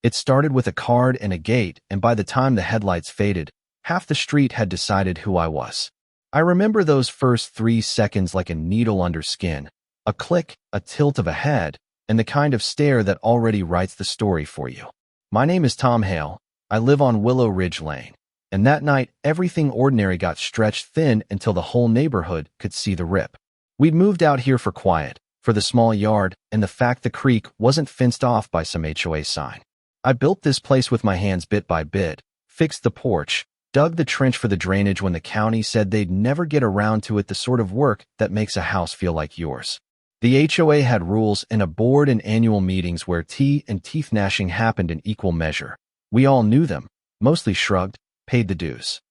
It started with a card and a gate, and by the time the headlights faded, half the street had decided who I was. I remember those first 3 seconds like a needle under skin, a click, a tilt of a head, and the kind of stare that already writes the story for you. My name is Tom Hale. I live on Willow Ridge Lane. And that night, everything ordinary got stretched thin until the whole neighborhood could see the rip. We'd moved out here for quiet, for the small yard, and the fact the creek wasn't fenced off by some HOA sign. I built this place with my hands bit by bit, fixed the porch, dug the trench for the drainage when the county said they'd never get around to it, the sort of work that makes a house feel like yours. The HOA had rules and a board and annual meetings where tea and teeth gnashing happened in equal measure. We all knew them, mostly shrugged, paid the dues.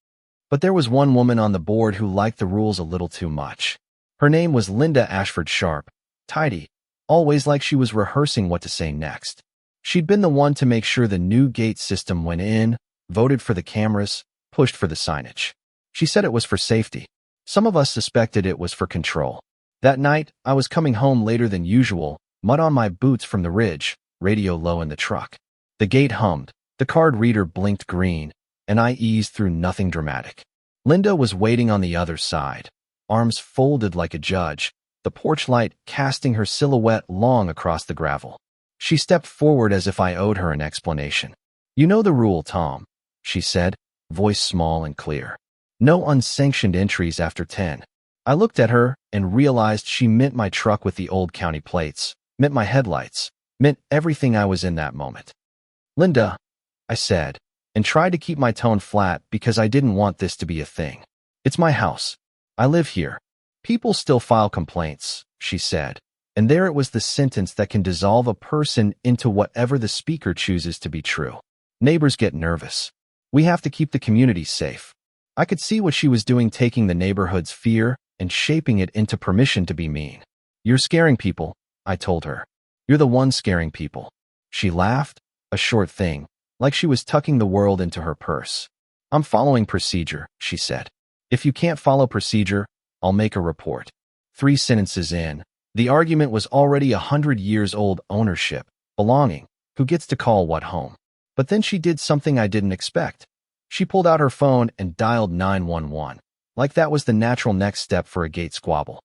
But there was one woman on the board who liked the rules a little too much. Her name was Linda Ashford Sharp, tidy, always like she was rehearsing what to say next. She'd been the one to make sure the new gate system went in, voted for the cameras, pushed for the signage. She said it was for safety. Some of us suspected it was for control. That night, I was coming home later than usual, mud on my boots from the ridge, radio low in the truck. The gate hummed, the card reader blinked green, and I eased through nothing dramatic. Linda was waiting on the other side, arms folded like a judge, the porch light casting her silhouette long across the gravel. She stepped forward as if I owed her an explanation. "You know the rule, Tom," she said, voice small and clear. "No unsanctioned entries after 10. I looked at her and realized she meant my truck with the old county plates, meant my headlights, meant everything I was in that moment. "Linda," I said, and tried to keep my tone flat because I didn't want this to be a thing. "It's my house. I live here. People still file complaints," she said. And there it was, the sentence that can dissolve a person into whatever the speaker chooses to be true. Neighbors get nervous. We have to keep the community safe. I could see what she was doing, taking the neighborhood's fear and shaping it into permission to be mean. "You're scaring people," I told her. "You're the one scaring people." She laughed, a short thing, like she was tucking the world into her purse. "I'm following procedure," she said. "If you can't follow procedure, I'll make a report." 3 sentences in, the argument was already 100 years old: ownership, belonging, who gets to call what home. But then she did something I didn't expect. She pulled out her phone and dialed 911, like that was the natural next step for a gate squabble.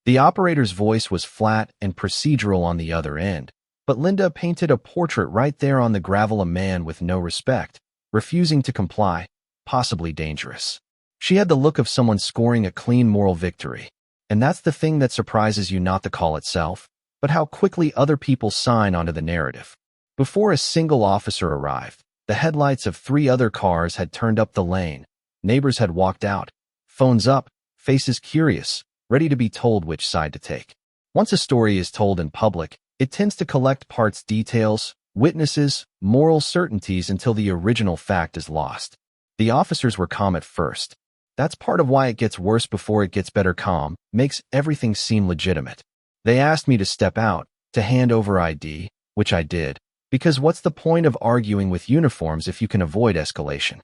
The operator's voice was flat and procedural on the other end, but Linda painted a portrait right there on the gravel: a man with no respect, refusing to comply, possibly dangerous. She had the look of someone scoring a clean moral victory. And that's the thing that surprises you, not the call itself, but how quickly other people sign onto the narrative. Before a single officer arrived, the headlights of 3 other cars had turned up the lane. Neighbors had walked out, phones up, faces curious, ready to be told which side to take. Once a story is told in public, it tends to collect parts, details, witnesses, moral certainties until the original fact is lost. The officers were calm at first. That's part of why it gets worse before it gets better. Calm makes everything seem legitimate. They asked me to step out, to hand over ID, which I did, because what's the point of arguing with uniforms if you can avoid escalation?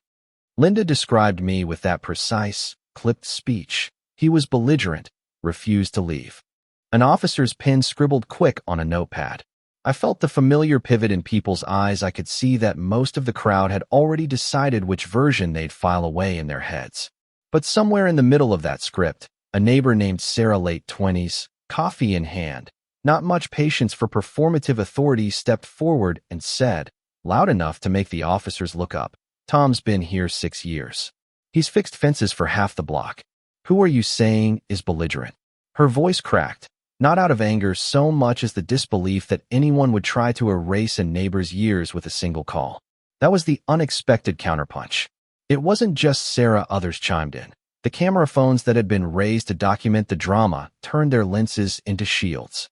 Linda described me with that precise, clipped speech. He was belligerent, refused to leave. An officer's pen scribbled quick on a notepad. I felt the familiar pivot in people's eyes. I could see that most of the crowd had already decided which version they'd file away in their heads. But somewhere in the middle of that script, a neighbor named Sarah, late 20s, coffee in hand, not much patience for performative authority, stepped forward and said, loud enough to make the officers look up, "Tom's been here 6 years. He's fixed fences for half the block. Who are you saying is belligerent?" Her voice cracked, not out of anger so much as the disbelief that anyone would try to erase a neighbor's years with a single call. That was the unexpected counterpunch. It wasn't just Sarah, others chimed in. The camera phones that had been raised to document the drama turned their lenses into shields.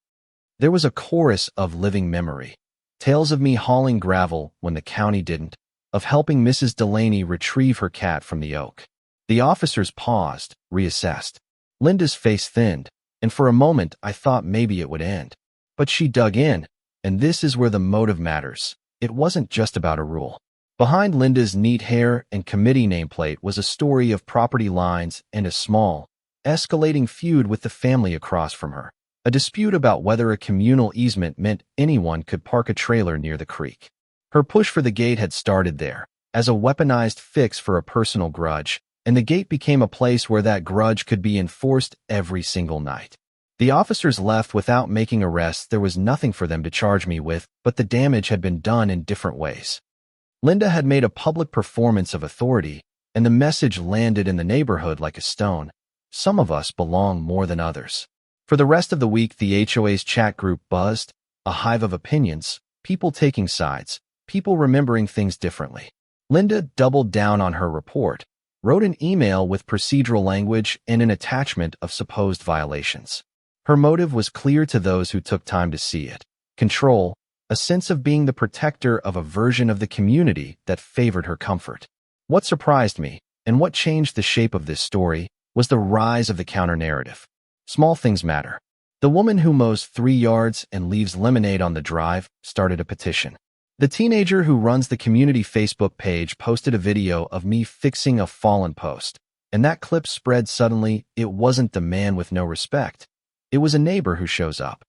There was a chorus of living memory. Tales of me hauling gravel when the county didn't, of helping Mrs. Delaney retrieve her cat from the oak. The officers paused, reassessed. Linda's face thinned, and for a moment I thought maybe it would end. But she dug in, and this is where the motive matters. It wasn't just about a rule. Behind Linda's neat hair and committee nameplate was a story of property lines and a small, escalating feud with the family across from her. A dispute about whether a communal easement meant anyone could park a trailer near the creek. Her push for the gate had started there, as a weaponized fix for a personal grudge, and the gate became a place where that grudge could be enforced every single night. The officers left without making arrests. There was nothing for them to charge me with, but the damage had been done in different ways. Linda had made a public performance of authority, and the message landed in the neighborhood like a stone. Some of us belong more than others. For the rest of the week, the HOA's chat group buzzed, a hive of opinions, people taking sides, people remembering things differently. Linda doubled down on her report, wrote an email with procedural language and an attachment of supposed violations. Her motive was clear to those who took time to see it. Control, a sense of being the protector of a version of the community that favored her comfort. What surprised me, and what changed the shape of this story, was the rise of the counter-narrative. Small things matter. The woman who mows 3 yards and leaves lemonade on the drive started a petition. The teenager who runs the community Facebook page posted a video of me fixing a fallen post, and that clip spread suddenly. It wasn't the man with no respect. It was a neighbor who shows up.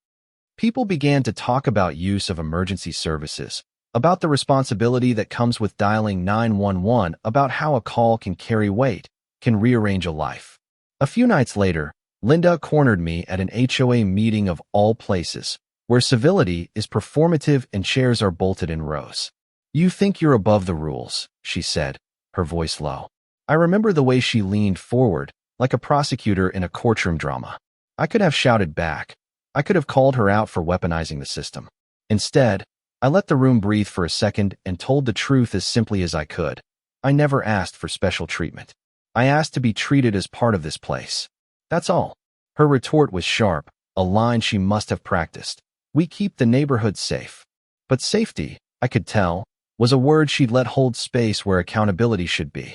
People began to talk about use of emergency services, about the responsibility that comes with dialing 911, about how a call can carry weight, can rearrange a life. A few nights later, Linda cornered me at an HOA meeting of all places, where civility is performative and chairs are bolted in rows. "You think you're above the rules," she said, her voice low. I remember the way she leaned forward, like a prosecutor in a courtroom drama. I could have shouted back. I could have called her out for weaponizing the system. Instead, I let the room breathe for a second and told the truth as simply as I could. I never asked for special treatment. I asked to be treated as part of this place. That's all. Her retort was sharp, a line she must have practiced. "We keep the neighborhood safe." But safety, I could tell, was a word she'd let hold space where accountability should be.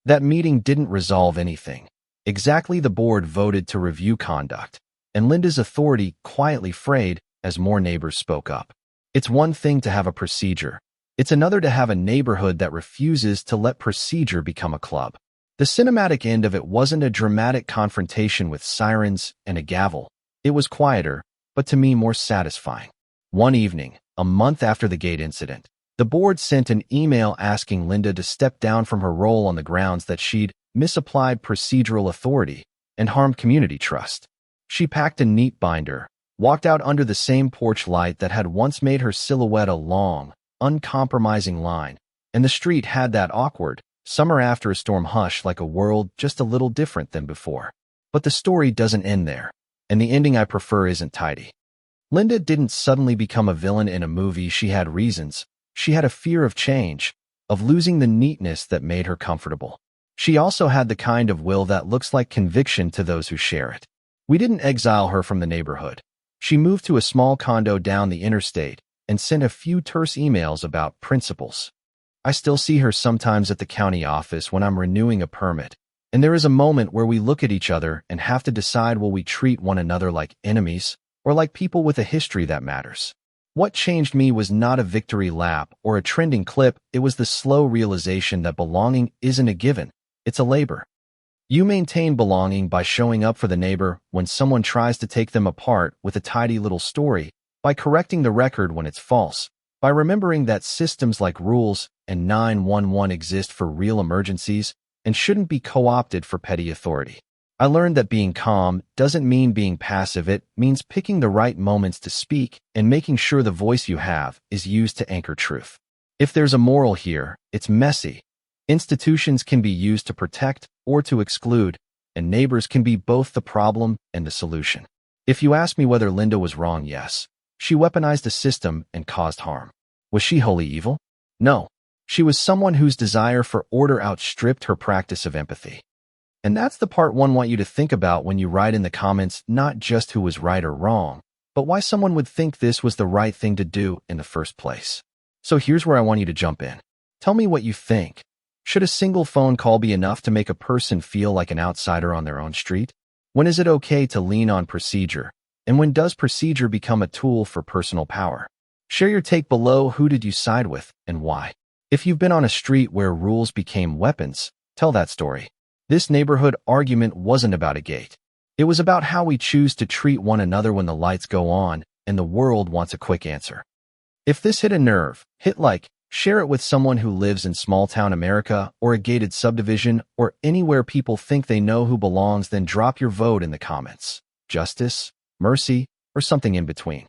That meeting didn't resolve anything. Exactly, the board voted to review conduct, and Linda's authority quietly frayed as more neighbors spoke up. It's one thing to have a procedure. It's another to have a neighborhood that refuses to let procedure become a club. The cinematic end of it wasn't a dramatic confrontation with sirens and a gavel. It was quieter, but to me more satisfying. One evening, a month after the gate incident, the board sent an email asking Linda to step down from her role on the grounds that she'd misapplied procedural authority and harmed community trust. She packed a neat binder, walked out under the same porch light that had once made her silhouette a long, uncompromising line, and the street had that awkward, summer after a storm hush, like a world just a little different than before. But the story doesn't end there, and the ending I prefer isn't tidy. Linda didn't suddenly become a villain in a movie. She had reasons. She had a fear of change, of losing the neatness that made her comfortable. She also had the kind of will that looks like conviction to those who share it. We didn't exile her from the neighborhood. She moved to a small condo down the interstate and sent a few terse emails about principles. I still see her sometimes at the county office when I'm renewing a permit, and there is a moment where we look at each other and have to decide, will we treat one another like enemies or like people with a history that matters? What changed me was not a victory lap or a trending clip. It was the slow realization that belonging isn't a given. It's a labor. You maintain belonging by showing up for the neighbor when someone tries to take them apart with a tidy little story, by correcting the record when it's false, by remembering that systems like rules and 911 exist for real emergencies and shouldn't be co-opted for petty authority. I learned that being calm doesn't mean being passive. It means picking the right moments to speak and making sure the voice you have is used to anchor truth. If there's a moral here, it's messy. Institutions can be used to protect or to exclude, and neighbors can be both the problem and the solution. If you ask me whether Linda was wrong, yes. She weaponized a system and caused harm. Was she wholly evil? No. She was someone whose desire for order outstripped her practice of empathy. And that's the part one want you to think about when you write in the comments, not just who was right or wrong, but why someone would think this was the right thing to do in the first place. So here's where I want you to jump in. Tell me what you think. Should a single phone call be enough to make a person feel like an outsider on their own street? When is it okay to lean on procedure? And when does procedure become a tool for personal power? Share your take below. Who did you side with and why? If you've been on a street where rules became weapons, tell that story. This neighborhood argument wasn't about a gate. It was about how we choose to treat one another when the lights go on and the world wants a quick answer. If this hit a nerve, hit like, Share it with someone who lives in small-town America or a gated subdivision or anywhere people think they know who belongs, then drop your vote in the comments. Justice, mercy, or something in between.